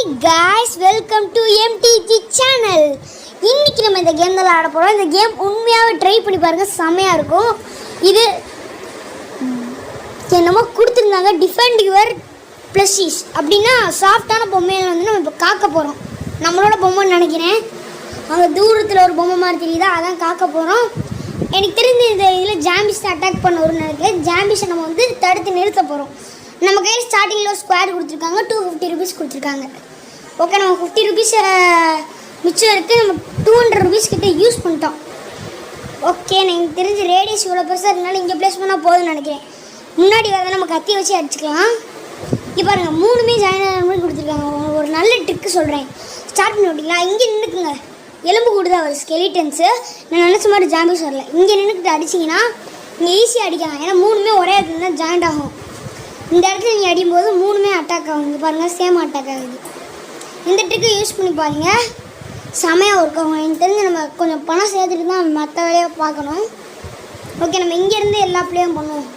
guys, welcome to MTG channel. இன்னைக்கு நம்ம இந்த கேம் தான் ஆட போறோம். இந்த கேம் உண்மையாவே ட்ரை பண்ணி பாருங்க, செமையா இருக்கும். இது என்னமோ கொடுத்திருந்தாங்க, டிஃபெண்ட் யுவர் ப்ளஷீஸ் அப்படின்னா சாஃப்டான பொம்மையில வந்து நம்ம இப்போ காக்க போறோம். நம்மளோட பொம்மைன்னு நினைக்கிறேன். அங்கே தூரத்தில் ஒரு பொம்மை மாதிரி தெரியுதா, அதான் காக்க போகிறோம். எனக்கு தெரிஞ்ச இந்த இதில் ஜாம்பிஸ் அட்டாக் பண்ண ஒரு நினைக்கிறேன். ஜாம்பிஸை நம்ம வந்து தடுத்து நிறுத்த போகிறோம். நம்ம கையில் ஸ்டார்டிங்கில் ஒரு ஸ்கொயர் கொடுத்துருக்காங்க, 250 rupees கொடுத்துருக்காங்க. ஓகே, நம்ம 50 rupees மிச்சம் இருக்குது. நம்ம 200 rupees கிட்ட யூஸ் பண்ணிட்டோம். ஓகே, எனக்கு தெரிஞ்ச ரேடியஸ் இவ்வளோ பெருசாக இருந்தாலும் இங்கே ப்ளேஸ் பண்ணால் போதும்னு நினைக்கிறேன். முன்னாடி வரதை நம்ம கத்தி வச்சு அடிச்சுக்கலாம். இங்கே பாருங்கள், 3 ஜாயின் ஆகிற மாதிரி கொடுத்துருக்காங்க. ஒரு நல்ல ட்ரிக்கு சொல்கிறேன், ஸ்டார்ட் பண்ணி விட்டிங்களா? இங்கே நின்றுக்குங்க, எலும்பு கூடுதா ஒரு ஸ்கெலிட்டன்ஸு. நான் நினச்ச மாதிரி ஜாம்பிஸ் வரல. இங்கே நின்றுக்கிட்டு அடிச்சிங்கன்னா இங்கே ஈஸியாக அடிக்கலாம். ஏன்னா 3 ஒரே இடத்துல தான் ஜாயிண்ட் ஆகும். இந்த இடத்துல நீங்கள் அடிக்கும்போது 3 அட்டாக் ஆகும். இங்கே பாருங்கள், சேம் அட்டாக் ஆகுது. இந்த ட்ரிக்கை யூஸ் பண்ணி பாருங்கள், செமையாக இருக்கும். எனக்கு தெரிஞ்சு நம்ம கொஞ்சம் பணம் சேர்த்துட்டு தான் மற்ற வேலையை பார்க்கணும். ஓகே, நம்ம இங்கேருந்து எல்லா பிளேயும் பண்ணுவோம்.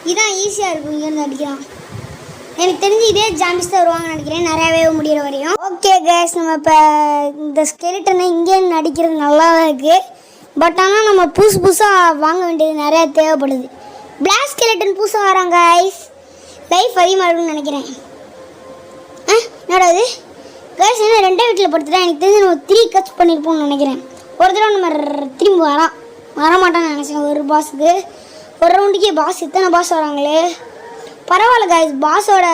இதுதான் ஈஸியாக இருக்கும், இங்கேருந்து அடிக்கலாம். எனக்கு தெரிஞ்சு இதே ஜாம்பிஸ் தான் வருவாங்கன்னு நினைக்கிறேன், நிறையாவே முடிகிற வரையும். ஓகே கேஸ், நம்ம இப்போ இந்த ஸ்கெலிட்டனை இங்கேருந்து அடிக்கிறது நல்லா தான் இருக்குது. பட் ஆனால் நம்ம புதுசாக வாங்க வேண்டியது நிறையா தேவைப்படுது. பிளாக் ஸ்கெலிட்டன் புதுசாக வராங்க கைஸ், லைஃப் அதிகமாக இருக்குன்னு நினைக்கிறேன். என்னடாது கைஸ், என்ன 2 வீட்டில் படுத்துட்டா? எனக்கு தெரிஞ்சு நம்ம 3 கட்ச் பண்ணியிருப்போம்னு நினைக்கிறேன். ஒரு தடவை நம்ம திரும்பி வரமாட்டான்னு நினச்சேன். ஒரு பாஸுக்கு ஒரு ரவுண்டுக்கே பாஸ், இத்தனை பாஸ் வராங்களே. பரவாயில்ல கைஸ், பாஸோட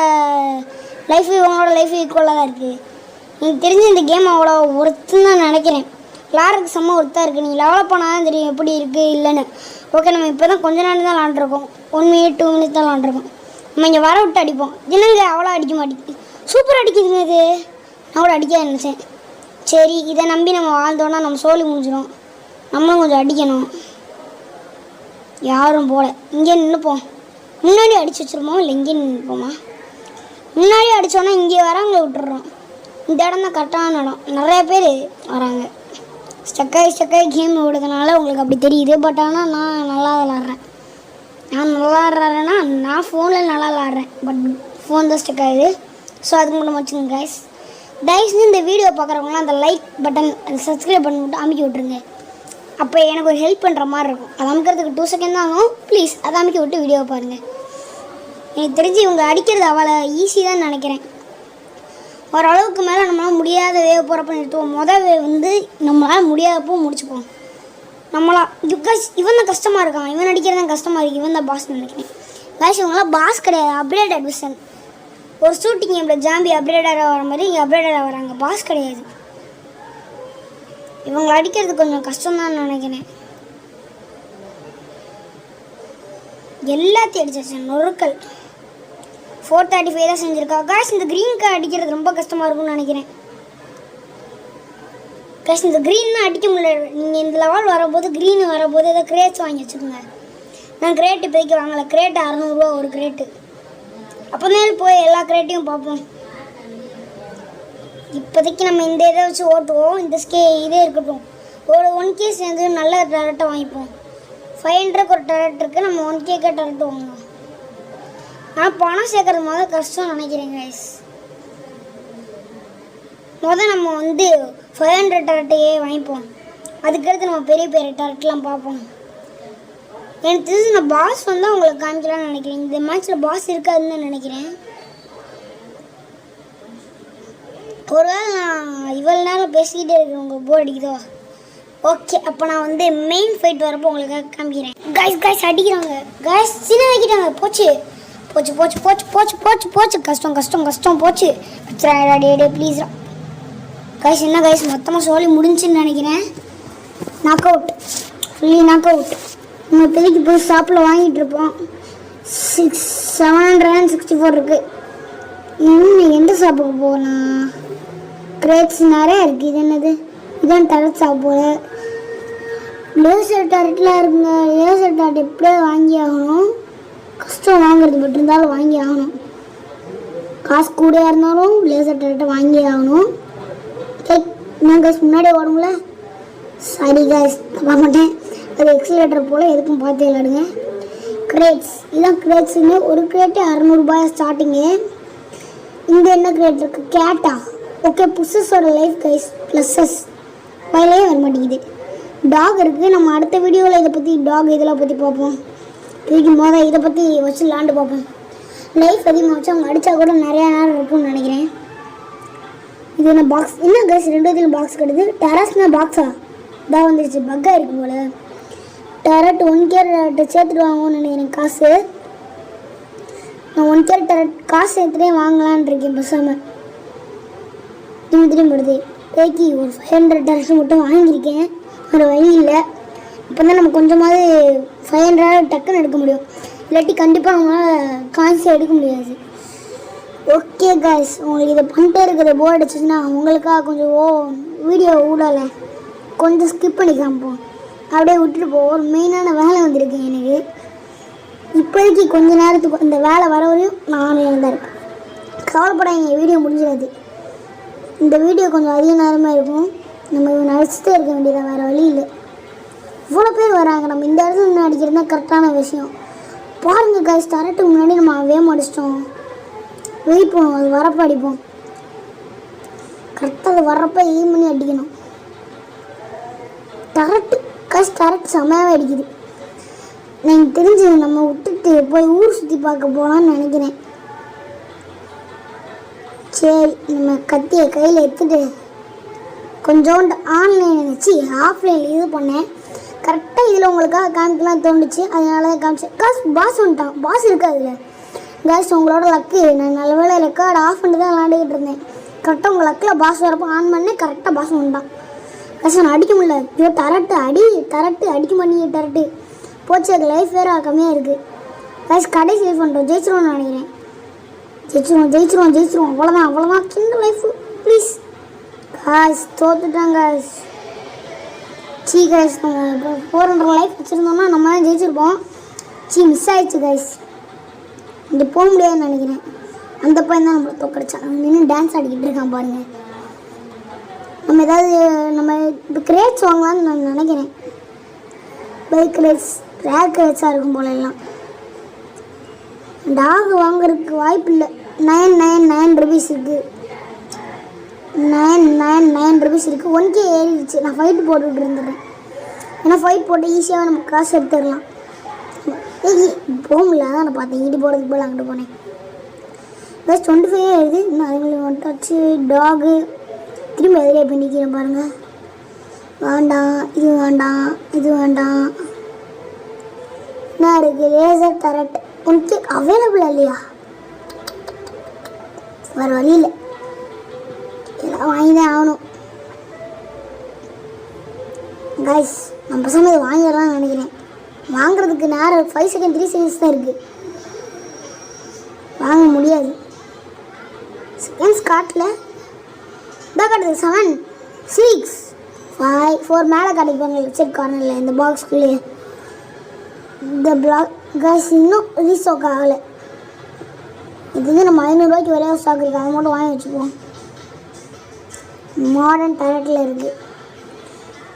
லைஃப் இவங்களோட லைஃப் ஈக்குவலாக தான் இருக்குது. எனக்கு தெரிஞ்சு இந்த கேம் அவ்வளோ ஒருத்துன்னு தான் நினைக்கிறேன். விளாட்றதுக்கு செம்ம ஒருத்தாக இருக்குது. நீங்கள் லெவலப் பண்ணால் தான் தெரியும் எப்படி இருக்குது இல்லைன்னு. ஓகே, நம்ம இப்போ தான் கொஞ்ச நேரம் தான் விளாண்டுருக்கோம். 1 minute 2 minutes தான் விளாண்டுருக்கோம். நம்ம இங்கே வர விட்டு அடிப்போம். என்னங்க அவ்வளோ அடிக்க மாட்டேங்குது, சூப்பராக அடிக்குதுங்க இது. நான் கூட அடிக்க நினச்சேன். சரி, இதை நம்பி நம்ம வாழ்ந்தோன்னா நம்ம சோழி முடிஞ்சிடும். நம்மளும் கொஞ்சம் அடிக்கணும். யாரும் போல, இங்கே நின்றுப்போம். முன்னாடி அடித்து வச்சுருமோ இல்லை இங்கே நின்றுப்போமா? முன்னாடி அடித்தோன்னா இங்கே வரவங்களை விட்டுறோம். இந்த இடம் தான் கரெக்டான இடம். நிறைய பேர் வராங்க. ஸ்டக்காகி கேம் விடுறதுனால உங்களுக்கு அப்படி தெரியுது. பட் ஆனால் நான் நல்லா விளாட்றேன். நான் நல்லா விளாட்றேன்னா நான் ஃபோனில் நல்லா விளாட்றேன். பட் ஃபோன் தான் ஸ்டக் ஆகுது. ஸோ அதுக்கு மட்டும் வச்சுக்கோங்க கைஸ். தயவுசெய்து இந்த வீடியோ பார்க்குறவங்களாம் அந்த லைக் பட்டன், அந்த சப்ஸ்கிரைப் பண்ணி விட்டு அமைக்கி விட்ருங்க. அப்போ எனக்கு ஒரு ஹெல்ப் பண்ணுற மாதிரி இருக்கும். அது அமைக்கிறதுக்கு 2 செகண்ட் தான் ஆகும். ப்ளீஸ் அதை அமைக்க விட்டு வீடியோவை பாருங்கள். எனக்கு தெரிஞ்சு இவங்க அடிக்கிறது அவ்வளோ ஈஸி தான் நினைக்கிறேன். ஓரளவுக்கு மேலே நம்மளால் முடியாத வேவ் போகிறப்ப நிறுத்துவோம். வேவ் வந்து நம்மளால் முடியாதப்போ முடிச்சுப்போம். இவன் தான் கஷ்டமாக இருக்கான். இவன் அடிக்கிறது தான் கஷ்டமாக இருக்குது. இவன் தான் பாஸ் நினைக்கிறேன். கைஸ், இவங்களாம் பாஸ் கிடையாது, அப்கிரேட் அட்மிஷன். ஒரு ஷூட்டிங் கேமில் ஜாம்பி அப்கிரேடாக வர மாதிரி இங்கே அப்கிரேடாக வராங்க, பாஸ் கிடையாது. இவங்களை அடிக்கிறது கொஞ்சம் கஷ்டம்தான் நினைக்கிறேன். எல்லாத்தையும் அடிச்சாச்சு. நொறுக்கல் 435 தான் செஞ்சுருக்கா. காய்ஸ், இந்த க்ரீன் கார்டு அடிக்கிறது ரொம்ப கஷ்டமாக இருக்கும்னு நினைக்கிறேன். காய்ஸ், இந்த க்ரீன் தான் அடிக்க முடியல. நீங்கள் இந்த லெவல் வரும்போது க்ரீன் வரும்போது ஏதோ கிரேட்ஸ் வாங்கி வச்சுக்கோங்க. நான் கிரேட்டு இப்போதைக்கு வாங்கலை. கிரேட்டு 600 ரூபா ஒரு கிரேட்டு. அப்போ தான் போய் எல்லா கிரேட்டையும் பார்ப்போம். இப்போதைக்கு நம்ம இந்த இதை வச்சு ஓட்டுவோம். இந்த இதே இருக்கட்டும். ஒரு 1K சேர்ந்து நல்ல டேரக்டாக வாங்கிப்போம். 500 ஒரு டேரக்ட் இருக்குது. நம்ம 1K டேரக்ட் வாங்குவோம். ஆனால் பணம் சேர்க்கறது முதல்ல கஷ்டம் நினைக்கிறேன் கைஸ். நம்ம வந்து 500 டேரக்டையே வாங்கிப்போம். அதுக்கடுத்து நம்ம பெரிய பெரிய டேரக்ட்லாம் பார்ப்போம். எனக்கு தெரிஞ்சு நான் பாஸ் வந்து உங்களுக்கு காமிக்கலாம்னு நினைக்கிறேன். இந்த மேட்ச்சில் பாஸ் இருக்காதுன்னு நினைக்கிறேன். ஒருவேளை நான் இவ்வளோ நேரம் பேசிக்கிட்டே இருக்கேன், உங்களுக்கு போர் அடிக்குதோ? ஓகே, அப்போ நான் வந்து மெயின் ஃபைட் வரப்போ உங்களுக்கு காமிக்கிறேன். கைஸ் அடிக்கிறாங்க. கைஸ் சின்ன வைக்கிட்டாங்க. போச்சு போச்சு போச்சு போச்சு போச்சு போச்சு போச்சு கஷ்டம் போச்சு. டே ப்ளீஸ் கைஸ். என்ன கைஸ், மொத்தமாக சோழி முடிஞ்சுன்னு நினைக்கிறேன். Knock out, fully knock out. நம்ம இப்போதைக்கு போய் ஷாப்பில் வாங்கிட்டு இருப்போம். 764 இருக்குது. இன்னும் எந்த ஷாப்புக்கு போகலாம்? கிரேட்ஸ் நிறையா இருக்குது. இது என்னது? இதான் டரட் ஷாப் போல. லேசர் டரட்லாம் இருக்குங்க. லேசர் டரட் எப்படியே வாங்கி ஆகணும். கஷ்டம் வாங்குறது, பட் இருந்தாலும் வாங்கி ஆகணும். காசு கூடயாக இருந்தாலும் லேசர் டரட்டை வாங்கி ஆகணும். நான் கைஸ் முன்னாடியே ஓடுங்கள. சாரி கைஸ், பார்க்க மாட்டேன். அது எக்ஸிலேட்டர் போல் எதுக்கும் பார்த்து விளாடுங்க. கிரேட்ஸ், இதுதான் கிரேட்ஸுங்க. ஒரு கிரேட்டு 600 ரூபாய் ஸ்டார்டிங்கு. இங்கே என்ன கிரேட் இருக்கு? கேட்டா. ஓகே, புஷஸோட லைஃப் கைஸ் ப்ளஸஸ் வயலே வர மாட்டேங்குது. டாக் இருக்குது. நம்ம அடுத்த வீடியோவில் இதை பற்றி டாக் இதெல்லாம் பற்றி பார்ப்போம். இதுக்கு மொதல் இதை பற்றி வச்சு விளாண்டு பார்ப்போம். லைஃப் அதிகமாக வச்சு அவங்க அடித்தா கூட நிறையா நேரம் இருக்கும்னு நினைக்கிறேன். இது என்ன பாக்ஸ்? என்ன கைஸ் 2 இடத்துல பாக்ஸ் கிடையாது. டெரஸ்னா பாக்ஸா? இதாக வந்துருச்சு. பக்காக இருக்கும் போல். டெரட் 1K சேர்த்துட்டு வாங்குவோன்னு நினைக்கிறேன். காசு நான் 1K டெரட் காசு சேர்த்துட்டே வாங்கலான் இருக்கேன். பேசாமல் திரும்பி வருது. பேக்கி ஒரு 500 டெரட் மட்டும் வாங்கியிருக்கேன். வேறு வழி இல்லை. இப்போ தான் நம்ம கொஞ்சமாவது 500 டக்குன்னு எடுக்க முடியும். இல்லாட்டி கண்டிப்பாக நம்மளால் காசு எடுக்க முடியாது. ஓகே காய்ஸ், உங்களுக்கு இதை பண்ணிட்டே இருக்கிற போர் அடிச்சிச்சுன்னா உங்களுக்காக கொஞ்சம் வீடியோ ஊடலை கொஞ்சம் ஸ்கிப் பண்ணி காமிப்போம். அப்படியே விட்டுட்டு போவோம். ஒரு மெயினான வேலை வந்திருக்கு எனக்கு. இப்போதைக்கு கொஞ்ச நேரத்துக்கு இந்த வேலை வர வரையும் நானும் தான் இருப்பேன். கவலைப்படாதீங்க, வீடியோ முடிஞ்சிடாது. இந்த வீடியோ கொஞ்சம் அதிக நேரமாக இருக்கும். நம்ம நடிச்சுட்டே இருக்க வேண்டியதான், வேறு வழி இல்லை. இவ்வளோ பேர் வராங்க. நம்ம இந்த இடத்துல நின்று அடிக்கிறது தான் கரெக்டான விஷயம். பாருங்கள் காய்ஸ், டெரட்டுக்கு முன்னாடி நம்ம வேம் அடிச்சிட்டோம். வெயிட் பண்ணுவோம், அது வரப்போ அடிப்போம். கரெக்டாக அது வர்றப்போ எய்ம் பண்ணி அடிக்கணும். டெரட்டு காய்ஸ், டெரட் செமையாகவே அடிக்குது. எனக்கு தெரிஞ்சு நம்ம விட்டுட்டு போய் ஊர் சுற்றி பார்க்க போகலான்னு நினைக்கிறேன். சரி, நம்ம கத்தியை கையில் எடுத்துட்டு கொஞ்சோண்டு ஆன்லைன் வச்சு ஆஃப்லைனில் இது பண்ணேன். கரெக்டாக இதில் உங்களுக்காக காமிக்கலாம் தோணுச்சு, அதனால தான் காமிச்சேன். பாஸ் வந்துட்டான். பாஸ் இருக்காது இல்லை கேஸ், உங்களோட லக்கு. நான் நல்ல வேலை ரெக்கார்டு ஆஃப் பண்ணி தான் விளாண்டுக்கிட்டு இருந்தேன். கரெக்டாக உங்கள் லக்கில் பாஸ் வரப்போ ஆன் பண்ணேன். கரெக்டாக பாஸ் வந்துட்டான். கேஸ் நான் அடிக்க முடியல. ஐயோ டெரட்டு அடிக்க மாட்டேங்க. டெரட்டு போச்சு. அது லைஃப் வேறு கம்மியாக இருக்குது. கேஸ் கடைசி லைஃப் பண்ணுறோம். ஜெயிச்சிருவோம்னு நினைக்கிறேன். ஜெயிச்சிருவோம். அவ்வளோதான் சின்ன லைஃப். ப்ளீஸ் காய்ஸ், தோத்துட்டாங்க. கைஸ், நம்ம 400 லைஃப் வச்சுருந்தோம்னா நம்ம தான் ஜெயிச்சிருப்போம். மிஸ் ஆயிடுச்சு கைஸ். இங்கே போக முடியாதுன்னு நினைக்கிறேன். அந்த பையன் தான் நம்மளை தோக்கடிச்சான். நின்று டான்ஸ் ஆடிக்கிட்டு இருக்கான் பாருங்கள். நம்ம இப்போ கிரேட்ஸ் வாங்கலான்னு நான் நினைக்கிறேன். பைக் கிரேட்ஸ், ரேர் கிரேட்ஸாக இருக்கும் போல எல்லாம். டாக் வாங்குறதுக்கு வாய்ப்பு இல்லை. 999 ருபீஸ் இருக்குது. 999 ருபீஸ் இருக்குது. 1K ஏறிடுச்சு. நான் ஃபைட்டு போட்டுக்கிட்டு இருந்துடுறேன். ஏன்னா ஃபைட் போட்டு ஈஸியாக நமக்கு காசு எடுத்துடலாம். போக முடியல, அதான் நான் பார்த்தேன். இடி போகிறதுக்கு போல் அங்கிட்டு போனேன். பஸ் 25 ஆயிடுது. இன்னும் அதுங்களுக்கு வந்துட்டாச்சு. டாகு திரும்ப எதிரே போய் நிற்கிறேன் பாருங்கள். வேண்டாம், இது வேண்டாம். என்ன இருக்குது? லேசர் டெரட் 1K அவைலபிள் இல்லையா? வேறு வழி இல்லை, எல்லாம் வாங்கி தான் ஆகணும். கைஸ், நம்ம பசங்க இதை வாங்கிடலாம்னு நினைக்கிறேன். வாங்குறதுக்கு நேரம் 5 செகண்ட் 3 செகண்ட்ஸ் தான் இருக்குது. வாங்க முடியாது. செகண்ட்ஸ் காட்டல. இதாக காட்டுது 7 6 5 4 மேலே காட்டிப்பாங்க லெஃப்ட் கார்னரில் இந்த பாக்ஸ்குள்ளேயே. இந்த பிளாக் கைஸ் இன்னும் ரீஸ்டாக் ஆகலை. இது வந்து நம்ம 500 ரூபாய்க்கு விலையாக ஸ்டாக் இருக்குது. அதை மட்டும் வாங்கி வச்சுப்போம். மாடர்ன் டெரட்டில் இருக்குது.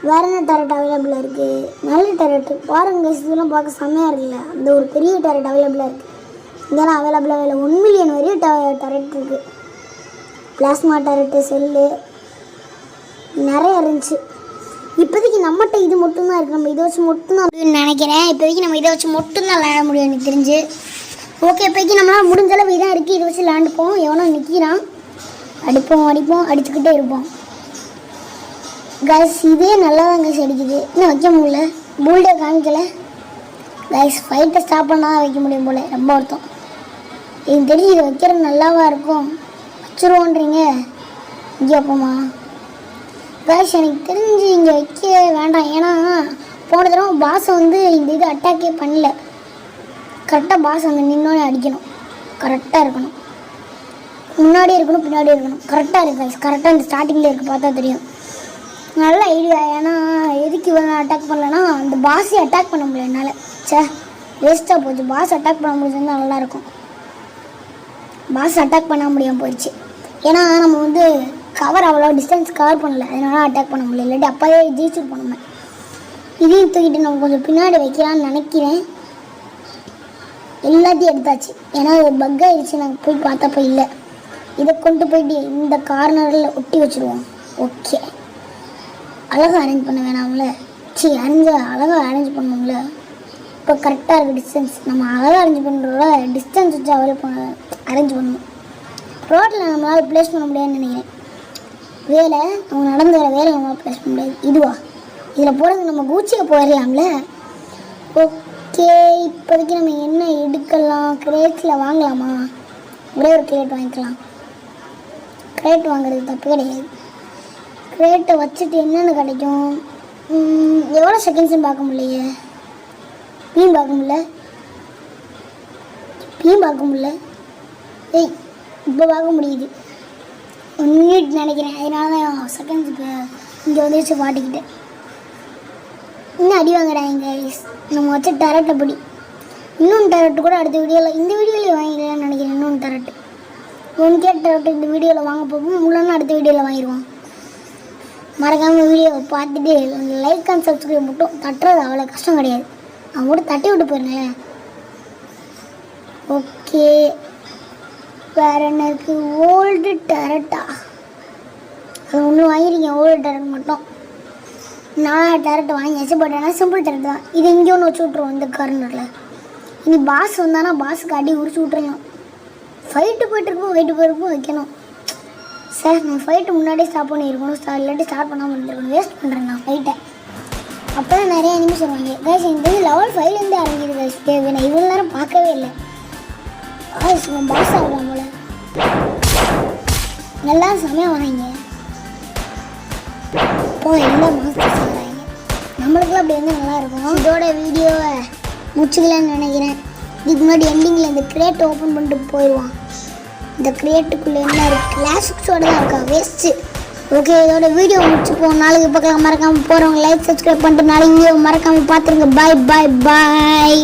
வேறு என்ன டெரட் அவைலபிளாக இருக்குது? நல்ல டெரட்டு பாருங்கள். இதெல்லாம் பார்க்க செம்மையாக இருக்குல்ல. அந்த ஒரு பெரிய டெரட் அவைலபிளாக இருக்குது. இதெல்லாம் அவைலபிளாக இல்லை. 1 மில்லியன் வரையும் டெரட் இருக்குது. பிளாஸ்மா டெரட்டு, செல்லு நிறைய இருந்துச்சு. இப்போதைக்கு நம்மகிட்ட இது மட்டும்தான் இருக்குது. நம்ம இதை வச்சு மட்டும்தான் அப்படின்னு நினைக்கிறேன். இப்போதைக்கு நம்ம இதை வச்சு மட்டும்தான் விளையாட முடியும் எனக்கு தெரிஞ்சு. ஓகே, இப்போதைக்கு நம்மளால் முடிஞ்ச அளவு இதான் இருக்குது. இதை வச்சு விளாண்டுப்போம். எவனோ நிற்கிறான். அடிப்போம், அடிச்சுக்கிட்டே இருப்போம். கைஸ், இதே நல்லா தான் கைஸ் அடிக்குது. இன்னும் வைக்க முடியல. பூல்டே காமிக்கலை கைஸ். ஃபைட்டை ஸ்டாப் பண்ணால் தான் வைக்க முடியும் போல். ரொம்ப வருத்தம். எனக்கு தெரிஞ்சு இதை வைக்கிறது நல்லாவா இருக்கும். வச்சுருவோன்றீங்க. இங்கே வைப்போமா கைஸ்? எனக்கு தெரிஞ்சு இங்கே வைக்க வேண்டாம். ஏன்னா போன தடவை பாஸை வந்து இந்த இது அட்டாக்கே பண்ணல. கரெக்டாக பாஸ் அங்கே நின்னோடனே அடிக்கணும். கரெக்டாக இருக்கணும். முன்னாடியே இருக்கணும், பின்னாடியே இருக்கணும். கரெக்டாக இருக்குது கைஸ். கரெக்டாக இந்த ஸ்டார்டிங்கில் இருக்குது. பார்த்தா தெரியும். நல்ல ஐடியா. ஏன்னா எதுக்கு இவங்க அட்டாக் பண்ணலன்னா அந்த பாஸை அட்டாக் பண்ண முடியல என்னால். வேஸ்ட்டாக போச்சு. பாஸ் அட்டாக் பண்ண முடிஞ்சிருந்தா நல்லாயிருக்கும். பாஸ் அட்டாக் பண்ண முடியாமல் போயிடுச்சு. ஏன்னா நம்ம வந்து கவர் அவ்வளோ டிஸ்டன்ஸ் கவர் பண்ணல. அதனால அட்டாக் பண்ண முடியல. இல்லாட்டி அப்போவே ஜெயிச்சிருப்போம் நம்ம. இதையும் தூக்கிட்டு நம்ம கொஞ்சம் பின்னாடி வைக்கலான்னு நினைக்கிறேன். எல்லாத்தையும் எடுத்தாச்சு. ஏன்னா ஒரு பக் ஆகிடுச்சு. நாங்கள் போய் பார்த்தப்போ இல்லை. இதை கொண்டு போயிட்டு இந்த கார்னரில் ஒட்டி வச்சுருவோம். ஓகே, அழகாக அரேஞ்ச் பண்ண வேணாம்ல, அழகாக அரேஞ்ச் பண்ணோம்ல. இப்போ கரெக்டாக இருக்குது டிஸ்டன்ஸ். நம்ம அழகாக அரேஞ்ச் பண்ணுறோட டிஸ்டன்ஸ் வச்சு அரேஞ்ச் பண்ணணும். ரோட்டில் நம்மளால் ப்ளேஸ் பண்ண முடியாதுன்னு நினைக்கிறேன். அவங்க நடந்து வர வேலை நம்மளால் ப்ளேஸ் பண்ண முடியாது. இதுவா, இதில் போகிறது நம்ம கூச்சியை போயிடலாம்ல. ஓகே, இப்போதைக்கு நம்ம என்ன எடுக்கலாம்? கிரேட்டில் வாங்கலாமா? ஒரே ஒரு கிரேட் வாங்கிக்கலாம். கிரேட் வாங்குறது தப்பு கிடையாது. கிரேட்டை வச்சுட்டு என்னென்னு கிடைக்கும்? எவ்வளோ செகண்ட்ஸ்ன்னு பார்க்க முடியலையே. பீம் பார்க்க முடியல. ஏய், இப்போ பார்க்க முடியுது. 1 மினிட் நினைக்கிறேன். அதனால தான் செகண்ட்ஸ் இப்போ இங்கே வந்துச்சு மாட்டிக்கிட்டேன். இன்னும் அடி வாங்குறாங்க நம்ம வச்ச டேரட். அப்படி இன்னொன்று டேரட் கூட அடுத்த வீடியோவில், இந்த வீடியோவில் வாங்கிடலான்னு நினைக்கிறேன். இன்னொன்று டேரட் 1K டேரட் இந்த வீடியோவில் வாங்க போகும். முள்ளன்னு அடுத்த வீடியோவில் வாங்கிடுவோம். மறக்காமல் வீடியோவை பார்த்துட்டு லைக் அண்ட் சப்ஸ்கிரைப் மட்டும் தட்டுறது அவ்வளோ கஷ்டம் கிடையாது. அவங்க கூட தட்டி விட்டு போயிருந்தேன். ஓகே, வேறு என்ன இருக்குது? ஓல்டு டேரட்டா, அது ஒன்று வாங்கிருக்கேன். ஓல்டு டேரட் மட்டும். நான் டேரட் வாங்கியாச்சு. பட் ஆனால் சிம்பிள் டேரட் தான். இது இங்கே ஒன்று வச்சு விட்ருவோம் இந்த கார்னரில். இனி பாஸ் வந்தானா பாஸுக்கு அடி உரிச்சு விட்ருலாம். ஃபைட்டு போயிட்டுருப்போம் வைக்கணும். சார், நான் ஃபைட்டு முன்னாடியே ஸ்டாப் பண்ணியிருக்கணும். இல்லாட்டி ஸ்டார்ட் பண்ணாமல் இருந்திருக்கணும். வேஸ்ட் பண்ணுறேன் நான் ஃபைட்டை. அப்போ தான் நிறைய எனிமீஸ் வருவாங்க. கைஸ், இந்த லெவல் 5லேருந்து இறங்கிது கைஸ். தேவை நான் இவ்வளோ நேரம் பார்க்கவே இல்லை. பாஸ் ஆகலாம் போல. நல்லா செமையாக வராங்க. இப்போ எல்லாம் மாஸ்டர்ஸ் வராங்க. நம்மளுக்குலாம் அப்படி வந்து நல்லாயிருக்கும். இதோட வீடியோவை முடிச்சுக்கலான்னு நினைக்கிறேன். இதுக்கு முன்னாடி எண்டிங்கில் இந்த கிரேட் ஓப்பன் பண்ணிட்டு போயிடுவான். இந்த கிரியேட்டுக்குள்ளே என்ன இருக்குது? கிளாசிக்ஸோடு தான் இருக்கா, வேஸ்ட்டு. ஓகே, இதோட வீடியோ முடிச்சுப்போம். நாளைக்கு பார்க்கலாம். மறக்காமல் போகிறவங்க லைக் சப்ஸ்கிரைப் பண்ணிட்டு நாளைக்கு வீடியோ மறக்காமல் பார்த்துருங்க. பாய்.